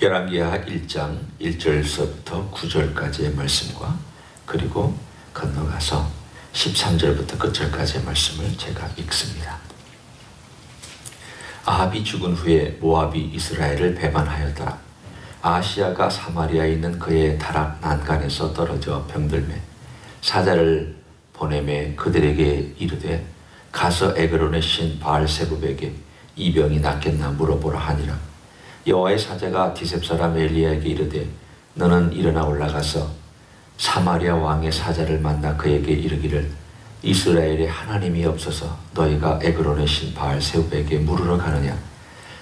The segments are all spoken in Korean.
열왕기하 1장 1절서부터 9절까지의 말씀과 그리고 건너가서 13절부터 끝절까지의 말씀을 제가 읽습니다. 아합이 죽은 후에 모압이 이스라엘을 배반하였더라. 아하시야가 사마리아에 있는 그의 다락 난간에서 떨어져 병들매 사자를 보내매 그들에게 이르되 가서 에그론의 신 바알세붑에게 이 병이 낫겠나 물어보라 하니라. 여호와의 사자가 디셉 사람 엘리야에게 이르되 너는 일어나 올라가서 사마리아 왕의 사자를 만나 그에게 이르기를 이스라엘에 하나님이 없어서 너희가 에그론의 신 바알세붑에게 물으러 가느냐.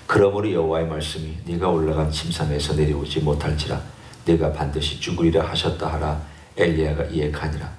그러므로 여호와의 말씀이 네가 올라간 침상에서 내려오지 못할지라 네가 반드시 죽으리라 하셨다 하라. 엘리야가 이에 가니라.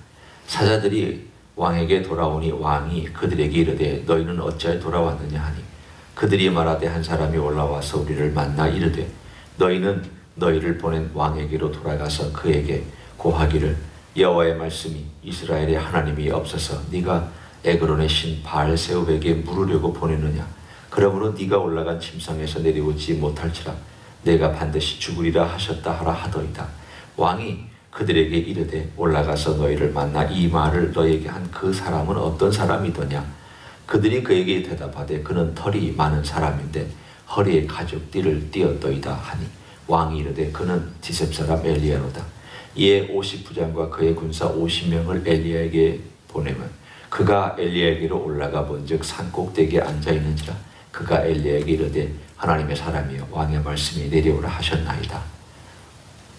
사자들이 왕에게 돌아오니 왕이 그들에게 이르되 너희는 어찌하여 돌아왔느냐 하니 그들이 말하되 한 사람이 올라와서 우리를 만나 이르되 너희는 너희를 보낸 왕에게로 돌아가서 그에게 고하기를 여호와의 말씀이 이스라엘에 하나님이 없어서 네가 에그론의 신 바알세붑에게 물으려고 보내느냐. 그러므로 네가 올라간 침상에서 내려오지 못할지라 내가 반드시 죽으리라 하셨다 하라 하더이다. 왕이 그들에게 이르되 올라가서 너희를 만나 이 말을 너희에게 한 그 사람은 어떤 사람이더냐. 그들이 그에게 대답하되 그는 털이 많은 사람인데 허리에 가죽띠를 띠었더이다 하니 왕이 이르되 그는 디셉 사람 엘리야로다. 이에 50부장과 그의 군사 50명을 엘리야에게 보내면 그가 엘리야에게로 올라가 본즉 산 꼭대기에 앉아있는지라. 그가 엘리야에게 이르되 하나님의 사람이여 왕의 말씀이 내려오라 하셨나이다.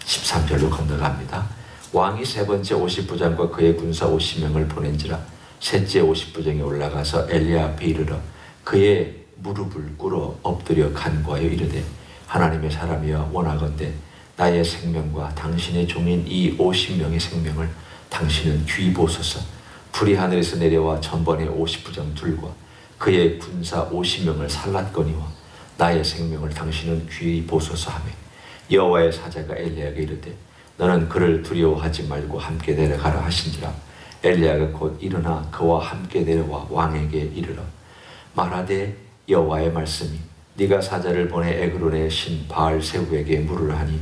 13절로 건너갑니다. 왕이 세 번째 50부장과 그의 군사 50명을 보낸지라. 셋째 50부장이 올라가서 엘리야 앞에 이르러 그의 무릎을 꿇어 엎드려 간구하여 이르되 하나님의 사람이여 원하건대 나의 생명과 당신의 종인 이 50명의 생명을 당신은 귀보소서. 불이 하늘에서 내려와 전번에 50부장 둘과 그의 군사 50명을 살랐거니와 나의 생명을 당신은 귀보소서 하며 여호와의 사자가 엘리야에게 이르되 너는 그를 두려워하지 말고 함께 내려가라 하신지라. 엘리야가 곧 일어나 그와 함께 내려와 왕에게 이르러 말하되 여호와의 말씀이 네가 사자를 보내 에그론의 신 바알세붑에게 물으라 하니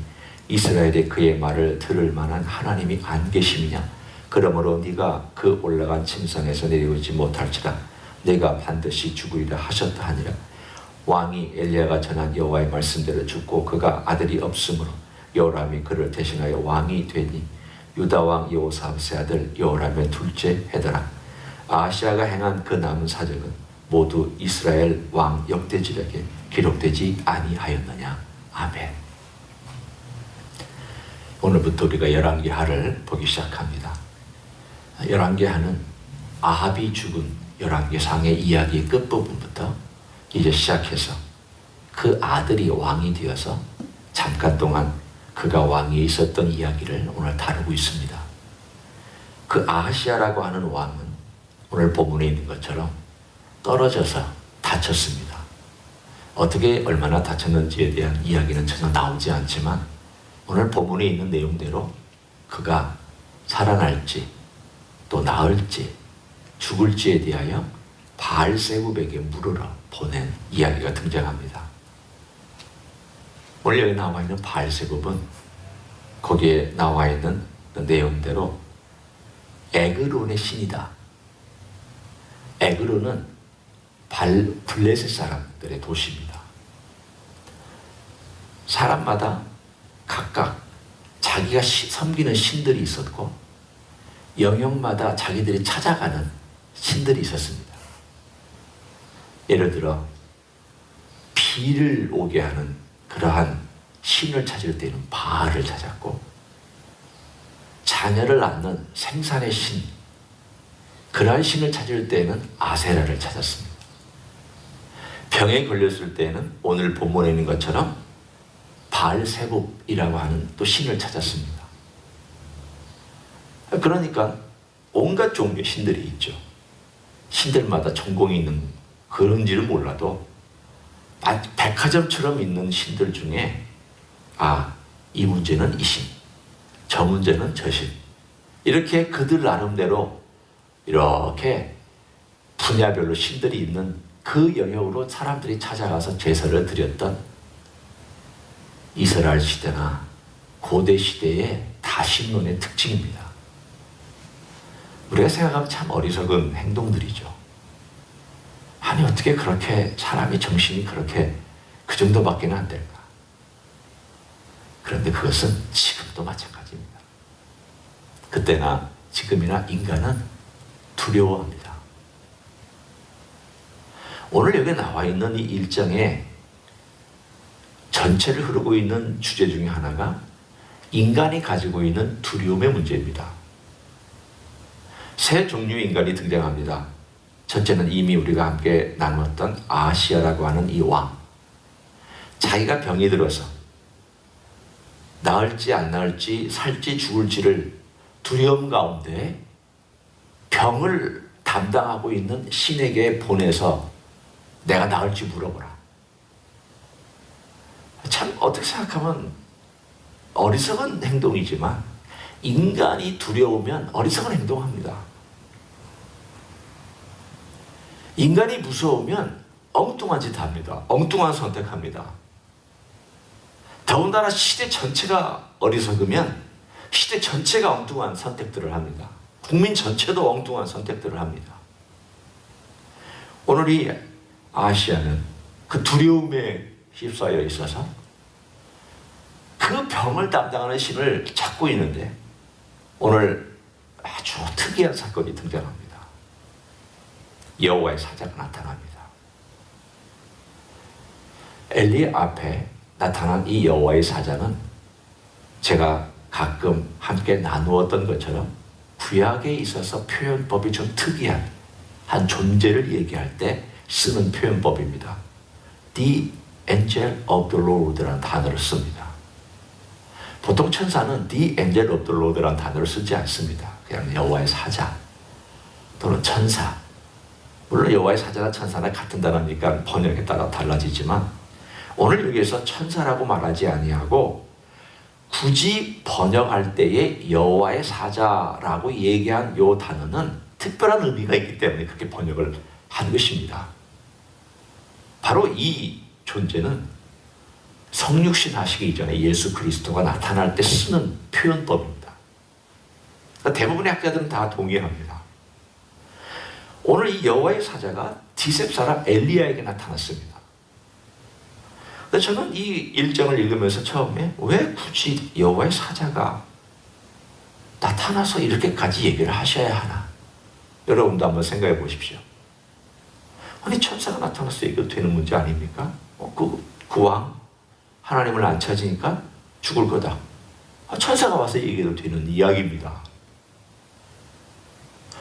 이스라엘에 그의 말을 들을 만한 하나님이 안 계심이냐. 그러므로 네가 그 올라간 침상에서 내려오지 못할지라 내가 반드시 죽으리라 하셨다 하니라. 왕이 엘리야가 전한 여호와의 말씀대로 죽고 그가 아들이 없으므로 여호람이 그를 대신하여 왕이 되니 유다 왕 여호사밧의 아들 여호람의 둘째 해더라. 아하시야가 행한 그 남은 사적은 모두 이스라엘 왕 역대지력에 기록되지 아니하였느냐. 아멘. 오늘부터 우리가 열왕기하를 보기 시작합니다. 열왕기하는 아합이 죽은 열왕기상의 이야기의 끝부분부터 이제 시작해서 그 아들이 왕이 되어서 잠깐 동안 그가 왕위에 있었던 이야기를 오늘 다루고 있습니다. 그 아하시야라고 하는 왕은 오늘 본문에 있는 것처럼 떨어져서 다쳤습니다. 어떻게 얼마나 다쳤는지에 대한 이야기는 전혀 나오지 않지만 오늘 본문에 있는 내용대로 그가 살아날지 또 나을지 죽을지에 대하여 바알세붑에게 물으러 보낸 이야기가 등장합니다. 오늘 여기 나와 있는 바알세붑은 거기에 나와 있는 내용대로 에그론의 신이다. 에그론은 블레셋 사람들의 도시입니다. 사람마다 각각 자기가 섬기는 신들이 있었고 영역마다 자기들이 찾아가는 신들이 있었습니다. 예를 들어 비를 오게 하는 그러한 신을 찾을 때는 바알을 찾았고 자녀를 낳는 생산의 신, 그러한 신을 찾을 때는 아세라를 찾았습니다. 병에 걸렸을 때는 오늘 본문에 있는 것처럼 바알세붑이라고 하는 또 신을 찾았습니다. 그러니까 온갖 종류의 신들이 있죠. 신들마다 전공이 있는 그런지는 몰라도 백화점처럼 있는 신들 중에 이 문제는 이 신, 저 문제는 저 신, 이렇게 그들 나름대로 이렇게 분야별로 신들이 있는 그 영역으로 사람들이 찾아가서 제사를 드렸던 이스라엘 시대나 고대 시대의 다신론의 특징입니다. 우리가 생각하면 참 어리석은 행동들이죠. 아니 어떻게 그렇게 사람의 정신이 그렇게 그 정도밖에 안 될까? 그런데 그것은 지금도 마찬가지입니다. 그때나 지금이나 인간은 두려워합니다. 오늘 여기 나와 있는 이 1장에 전체를 흐르고 있는 주제 중에 하나가 인간이 가지고 있는 두려움의 문제입니다. 세 종류의 인간이 등장합니다. 첫째는 이미 우리가 함께 나누었던 아하시아라고 하는 이 왕. 자기가 병이 들어서 나을지 안 나을지 살지 죽을지를 두려움 가운데 병을 담당하고 있는 신에게 보내서 내가 나을지 물어보라. 참 어떻게 생각하면 어리석은 행동이지만 인간이 두려우면 어리석은 행동합니다. 인간이 무서우면 엉뚱한 짓 합니다. 엉뚱한 선택합니다. 더군다나 시대 전체가 어리석으면 시대 전체가 엉뚱한 선택들을 합니다. 국민 전체도 엉뚱한 선택들을 합니다. 오늘 이 아시아는 그 두려움에 휩싸여 있어서 그 병을 담당하는 신을 찾고 있는데 오늘 아주 특이한 사건이 등장합니다. 여호와의 사자가 나타납니다. 엘리 앞에 나타난 이 여호와의 사자는 제가 가끔 함께 나누었던 것처럼 구약에 있어서 표현법이 좀 특이한 한 존재를 얘기할 때 쓰는 표현법입니다. The angel of the Lord라는 단어를 씁니다. 보통 천사는 The angel of the Lord라는 단어를 쓰지 않습니다. 그냥 여호와의 사자 또는 천사. 물론 여호와의 사자나 천사나 같은 단어니까 번역에 따라 달라지지만 오늘 여기에서 천사라고 말하지 아니하고 굳이 번역할 때에 여호와의 사자라고 얘기한 이 단어는 특별한 의미가 있기 때문에 그렇게 번역을 한 것입니다. 바로 이 존재는 성육신 하시기 이전에 예수 그리스도가 나타날 때 쓰는 표현법입니다. 그러니까 대부분의 학자들은 다 동의합니다. 오늘 이 여호와의 사자가 디셉 사람 엘리야에게 나타났습니다. 저는 이 1장을 읽으면서 처음에 왜 굳이 여호와의 사자가 나타나서 이렇게까지 얘기를 하셔야 하나? 여러분도 한번 생각해 보십시오. 아니 천사가 나타나서 얘기도 되는 문제 아닙니까? 그 왕 하나님을 안 찾으니까 죽을 거다. 천사가 와서 얘기도 되는 이야기입니다.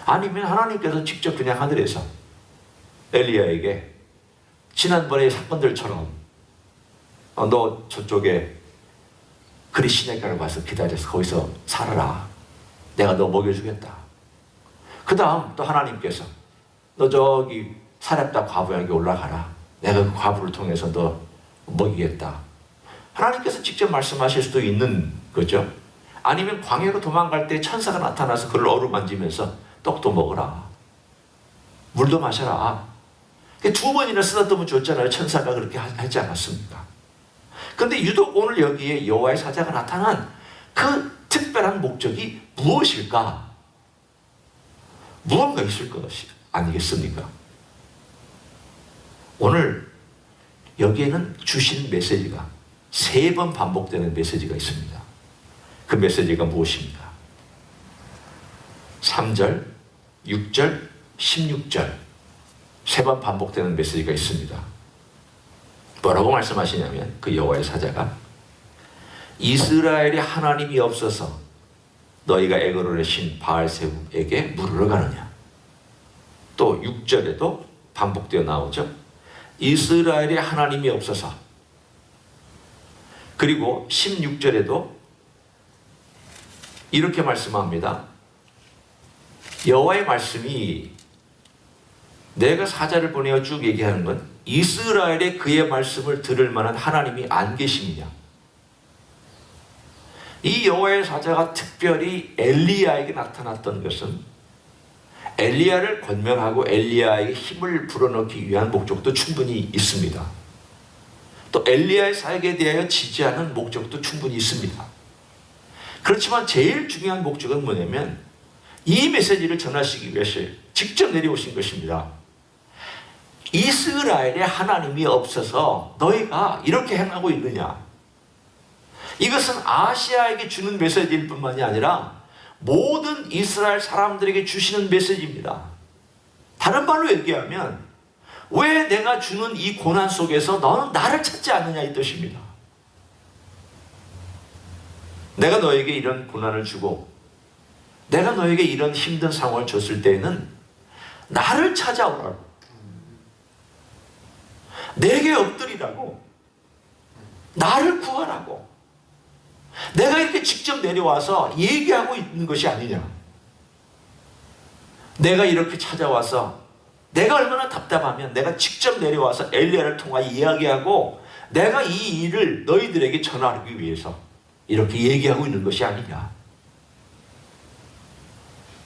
아니면 하나님께서 직접 그냥 하늘에서 엘리야에게 지난번의 사건들처럼 너 저쪽에 그리 시내가를 가서 기다려서 거기서 살아라. 내가 너 먹여주겠다. 그 다음 또 하나님께서 너 저기 사렙다 과부에게 올라가라. 내가 그 과부를 통해서 너 먹이겠다. 하나님께서 직접 말씀하실 수도 있는 거죠. 아니면 광야로 도망갈 때 천사가 나타나서 그를 어루만지면서 떡도 먹어라. 물도 마셔라. 두 번이나 쓰다듬어 줬잖아요. 천사가 그렇게 하지 않았습니까? 그런데 유독 오늘 여기에 여호와의 사자가 나타난 그 특별한 목적이 무엇일까? 무언가 있을 것이 아니겠습니까? 오늘 여기에는 주신 메시지가 3번 반복되는 메시지가 있습니다. 그 메시지가 무엇입니까? 3절, 6절, 16절 3번 반복되는 메시지가 있습니다. 뭐라고 말씀하시냐면 그 여호와의 사자가 이스라엘의 하나님이 없어서 너희가 에그론의 신 바알세불에게 물으러 가느냐. 또 6절에도 반복되어 나오죠. 이스라엘의 하나님이 없어서. 그리고 16절에도 이렇게 말씀합니다. 여호와의 말씀이 내가 사자를 보내어 쭉 얘기하는 건 이스라엘의 그의 말씀을 들을 만한 하나님이 안 계십니다. 이 여호와의 사자가 특별히 엘리야에게 나타났던 것은 엘리야를 권면하고 엘리야에게 힘을 불어넣기 위한 목적도 충분히 있습니다. 또 엘리야의 사역에 대하여 지지하는 목적도 충분히 있습니다. 그렇지만 제일 중요한 목적은 뭐냐면 이 메시지를 전하시기 위해서 직접 내려오신 것입니다. 이스라엘에 하나님이 없어서 너희가 이렇게 행하고 있느냐? 이것은 아시아에게 주는 메시지일 뿐만이 아니라 모든 이스라엘 사람들에게 주시는 메시지입니다. 다른 말로 얘기하면 왜 내가 주는 이 고난 속에서 너는 나를 찾지 않느냐 이 뜻입니다. 내가 너에게 이런 고난을 주고 내가 너에게 이런 힘든 상황을 줬을 때에는 나를 찾아오라고, 내게 엎드리라고, 나를 구하라고, 내가 이렇게 직접 내려와서 얘기하고 있는 것이 아니냐. 내가 이렇게 찾아와서 내가 얼마나 답답하면 내가 직접 내려와서 엘리야를 통하여 이야기하고 내가 이 일을 너희들에게 전하기 위해서 이렇게 얘기하고 있는 것이 아니냐.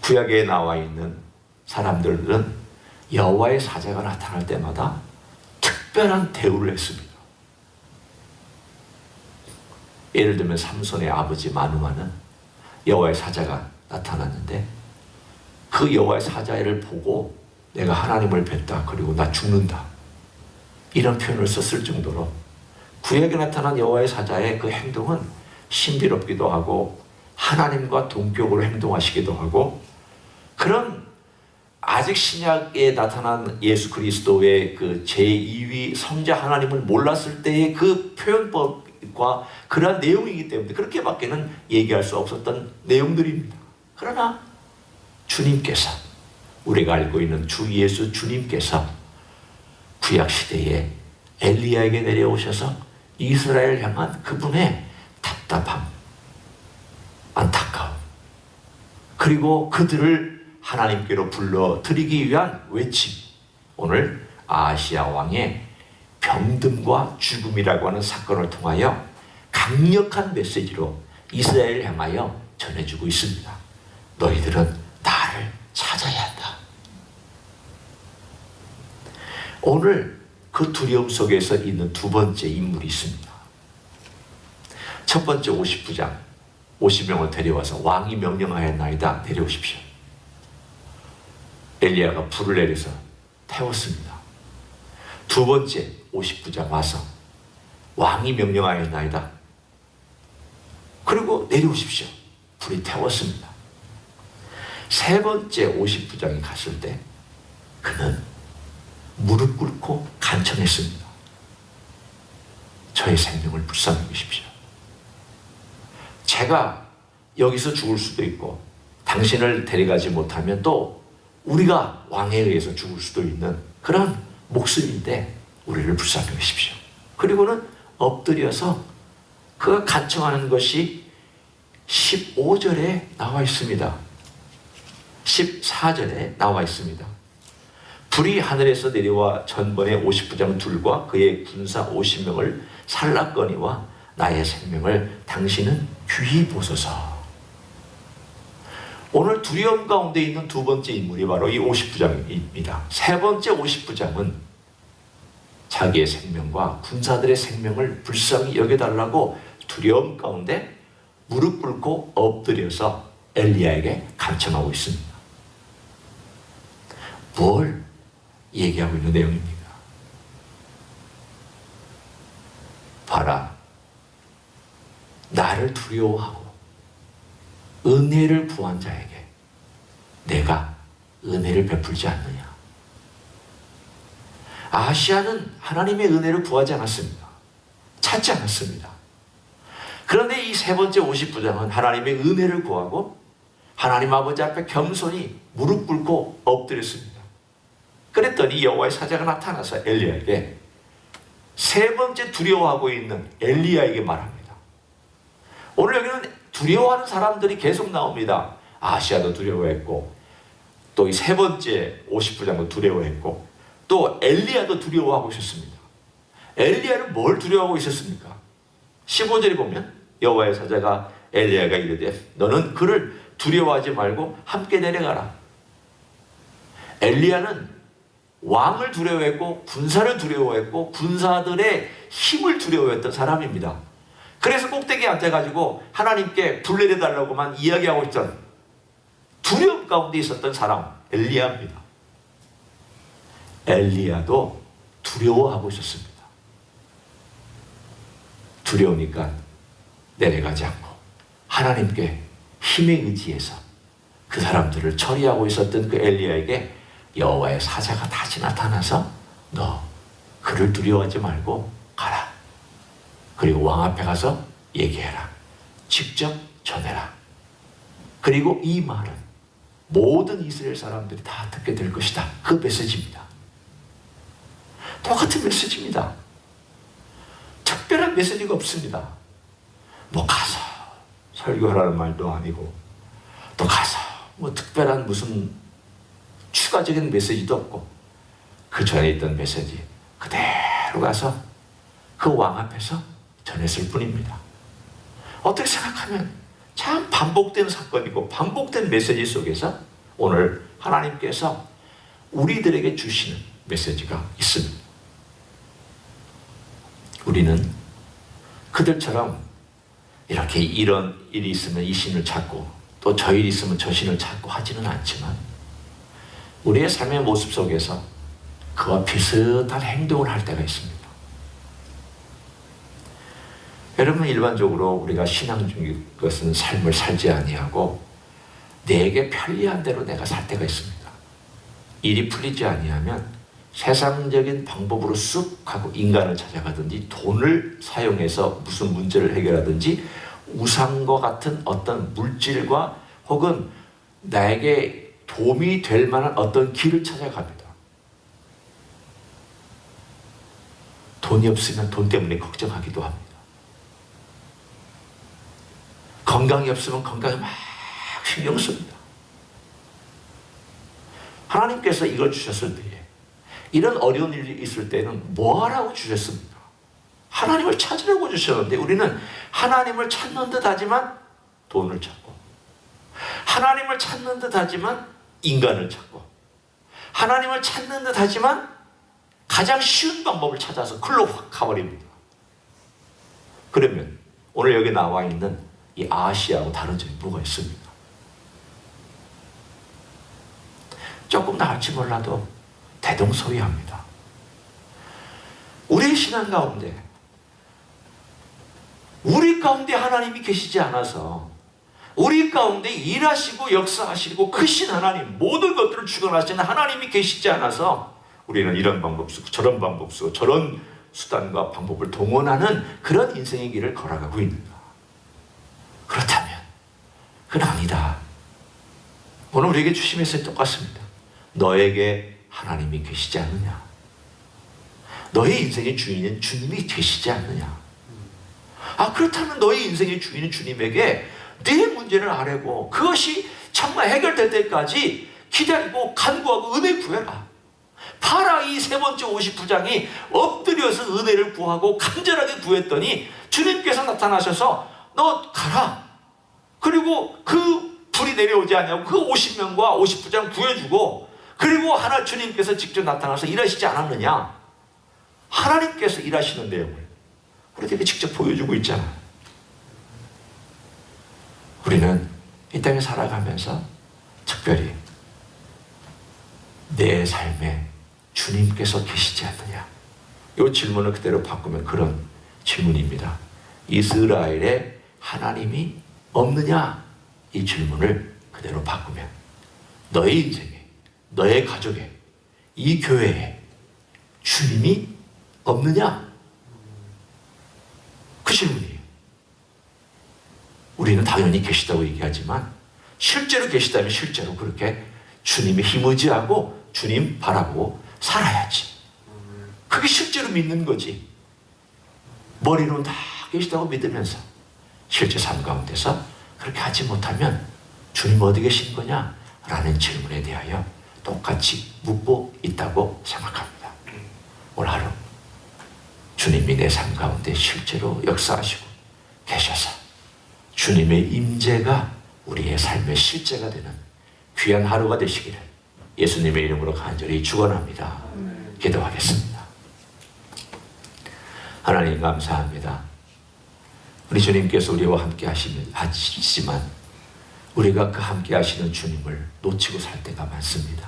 구약에 나와 있는 사람들은 여호와의 사자가 나타날 때마다 특별한 대우를 했습니다. 예를 들면 삼손의 아버지 마누아는 여호와의 사자가 나타났는데 그 여호와의 사자를 보고 내가 하나님을 뵀다, 그리고 나 죽는다, 이런 표현을 썼을 정도로 구약에 나타난 여호와의 사자의 그 행동은 신비롭기도 하고 하나님과 동격으로 행동하시기도 하고, 그런 아직 신약에 나타난 예수 그리스도의 그 제2위 성자 하나님을 몰랐을 때의 그 표현법과 그러한 내용이기 때문에 그렇게밖에는 얘기할 수 없었던 내용들입니다. 그러나 주님께서, 우리가 알고 있는 주 예수 주님께서 구약 시대에 엘리야에게 내려오셔서 이스라엘 향한 그분의 답답함, 안타까움, 그리고 그들을 하나님께로 불러들이기 위한 외침, 오늘 아시아 왕의 병듦과 죽음이라고 하는 사건을 통하여 강력한 메시지로 이스라엘을 향하여 전해주고 있습니다. 너희들은 나를 찾아야 한다. 오늘 그 두려움 속에서 있는 두 번째 인물이 있습니다. 첫 번째 50부장, 50명을 데려와서 왕이 명령하였나이다, 내려오십시오. 엘리야가 불을 내려서 태웠습니다. 두 번째 50부장 와서 왕이 명령하였나이다, 그리고 내려오십시오. 불이 태웠습니다. 세 번째 50부장이 갔을 때 그는 무릎 꿇고 간청했습니다. 저의 생명을 불쌍히 여기십시오. 제가 여기서 죽을 수도 있고 당신을 데려가지 못하면 또 우리가 왕에 의해서 죽을 수도 있는 그런 목숨인데 우리를 불쌍히 여기십시오. 그리고는 엎드려서 그가 간청하는 것이 15절에 나와 있습니다. 14절에 나와 있습니다. 불이 하늘에서 내려와 전번에 50부장 둘과 그의 군사 50명을 살랐거니와 나의 생명을 당신은 귀히 보소서. 오늘 두려움 가운데 있는 두 번째 인물이 바로 이 50부장입니다. 세 번째 50부장은 자기의 생명과 군사들의 생명을 불쌍히 여겨달라고 두려움 가운데 무릎 꿇고 엎드려서 엘리야에게 간청하고 있습니다. 뭘 얘기하고 있는 내용입니까? 봐라, 나를 두려워하고 은혜를 구한 자에게 내가 은혜를 베풀지 않느냐. 아시아는 하나님의 은혜를 구하지 않았습니다. 찾지 않았습니다. 그런데 이 세 번째 50부장은 하나님의 은혜를 구하고 하나님 아버지 앞에 겸손히 무릎 꿇고 엎드렸습니다. 그랬더니 여호와의 사자가 나타나서 엘리야에게, 세 번째 두려워하고 있는 엘리야에게 말합니다. 오늘 여기는 두려워하는 사람들이 계속 나옵니다. 아시아도 두려워했고 또 이 세 번째 50부장도 두려워했고 또 엘리야도 두려워하고 있었습니다. 엘리야는 뭘 두려워하고 있었습니까? 15절에 보면 여호와의 사자가 엘리야가 이르되 너는 그를 두려워하지 말고 함께 내려가라. 엘리야는 왕을 두려워했고 군사를 두려워했고 군사들의 힘을 두려워했던 사람입니다. 그래서 꼭대기에 앉아가지고 하나님께 불 내려달라고만 이야기하고 있던 두려움 가운데 있었던 사람 엘리야입니다. 엘리야도 두려워하고 있었습니다. 두려우니까 내려가지 않고 하나님께 힘에 의지해서 그 사람들을 처리하고 있었던 그 엘리야에게 여호와의 사자가 다시 나타나서 너 그를 두려워하지 말고 가라. 그리고 왕 앞에 가서 얘기해라. 직접 전해라. 그리고 이 말은 모든 이스라엘 사람들이 다 듣게 될 것이다. 그 메시지입니다. 똑같은 메시지입니다. 특별한 메시지가 없습니다. 뭐 가서 설교하라는 말도 아니고 또 가서 뭐 특별한 무슨 추가적인 메시지도 없고 그 전에 있던 메시지 그대로 가서 그 왕 앞에서 전했을 뿐입니다. 어떻게 생각하면 참 반복된 사건이고 반복된 메시지 속에서 오늘 하나님께서 우리들에게 주시는 메시지가 있습니다. 우리는 그들처럼 이렇게 이런 일이 있으면 이 신을 찾고 또 저 일이 있으면 저 신을 찾고 하지는 않지만 우리의 삶의 모습 속에서 그와 비슷한 행동을 할 때가 있습니다. 여러분, 일반적으로 우리가 신앙 중인 것은 삶을 살지 아니하고 내게 편리한 대로 내가 살 때가 있습니다. 일이 풀리지 아니하면 세상적인 방법으로 쑥 하고 인간을 찾아가든지 돈을 사용해서 무슨 문제를 해결하든지 우상과 같은 어떤 물질과 혹은 나에게 도움이 될 만한 어떤 길을 찾아갑니다. 돈이 없으면 돈 때문에 걱정하기도 합니다. 건강이 없으면 건강에 막 신경 씁니다. 하나님께서 이걸 주셨을 때에 이런 어려운 일이 있을 때는 뭐 하라고 주셨습니까? 하나님을 찾으라고 주셨는데 우리는 하나님을 찾는 듯 하지만 돈을 찾고 하나님을 찾는 듯 하지만 인간을 찾고 하나님을 찾는 듯 하지만 가장 쉬운 방법을 찾아서 글로 확 가버립니다. 그러면 오늘 여기 나와 있는 이 아하시야하고 다른 점이 뭐가 있습니까? 조금 나을지 몰라도 대동소이합니다. 우리의 신앙 가운데 우리 가운데 하나님이 계시지 않아서 우리 가운데 일하시고 역사하시고 크신 하나님, 모든 것들을 주관하시는 하나님이 계시지 않아서 우리는 이런 방법 쓰고 저런 방법 쓰고 저런 수단과 방법을 동원하는 그런 인생의 길을 걸어가고 있는가? 그렇다면 그건 아니다. 오늘 우리에게 주신 메시지 똑같습니다. 너에게 하나님이 계시지 않느냐? 너의 인생의 주인은 주님이 계시지 않느냐? 그렇다면 너의 인생의 주인은 주님에게 네 문제를 아뢰고 그것이 정말 해결될 때까지 기다리고 간구하고 은혜 구해라. 바라 이 세 번째 50부장이 엎드려서 은혜를 구하고 간절하게 구했더니 주님께서 나타나셔서 너 가라. 그리고 그 불이 내려오지 않냐고 그 50명과 50부장 구해주고 그리고 하나 주님께서 직접 나타나서 일하시지 않았느냐? 하나님께서 일하시는 내용을 우리에게 직접 보여주고 있잖아. 우리는 이 땅에 살아가면서 특별히 내 삶에 주님께서 계시지 않느냐? 이 질문을 그대로 바꾸면 그런 질문입니다. 이스라엘에 하나님이 없느냐? 이 질문을 그대로 바꾸면 너의 인생에, 너의 가족에, 이 교회에 주님이 없느냐? 그 질문이에요. 우리는 당연히 계시다고 얘기하지만 실제로 계시다면 실제로 그렇게 주님의 힘 의지하고 주님 바라보고 살아야지. 그게 실제로 믿는 거지. 머리로는 다 계시다고 믿으면서 실제 삶 가운데서 그렇게 하지 못하면 주님 어디 계신 거냐? 라는 질문에 대하여 똑같이 묻고 있다고 생각합니다. 오늘 하루 주님이 내 삶 가운데 실제로 역사하시고 계셔서 주님의 임재가 우리의 삶의 실제가 되는 귀한 하루가 되시기를 예수님의 이름으로 간절히 축원합니다. 기도하겠습니다. 하나님 감사합니다. 우리 주님께서 우리와 함께 하시지만 우리가 그 함께 하시는 주님을 놓치고 살 때가 많습니다.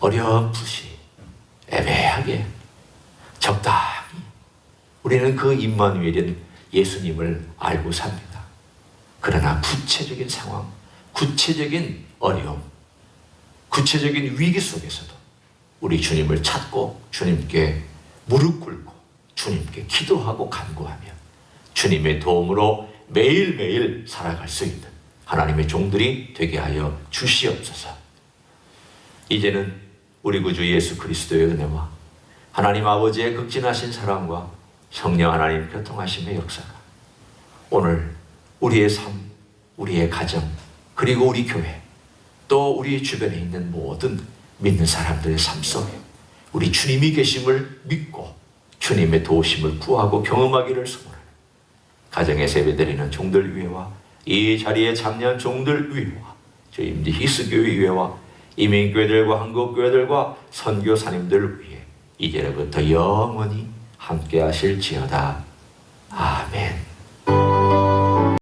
어렴풋이 애매하게 적당히 우리는 그 임마누엘인 예수님을 알고 삽니다. 그러나 구체적인 상황, 구체적인 어려움, 구체적인 위기 속에서도 우리 주님을 찾고 주님께 무릎 꿇고 주님께 기도하고 간구하며 주님의 도움으로 매일매일 살아갈 수 있는 하나님의 종들이 되게 하여 주시옵소서. 이제는 우리 구주 예수 그리스도의 은혜와 하나님 아버지의 극진하신 사랑과 성령 하나님 교통하심의 역사가 오늘 우리의 삶, 우리의 가정, 그리고 우리 교회, 또 우리 주변에 있는 모든 믿는 사람들의 삶 속에 우리 주님이 계심을 믿고 주님의 도우심을 구하고 경험하기를 소원하는 가정에 세배드리는 종들 위에와 이 자리에 참여한 종들 위에와 주임지 히스교회 위에와 이민교회들과 한국교회들과 선교사님들 위에 이제로부터 영원히 함께 하실지어다. 아멘.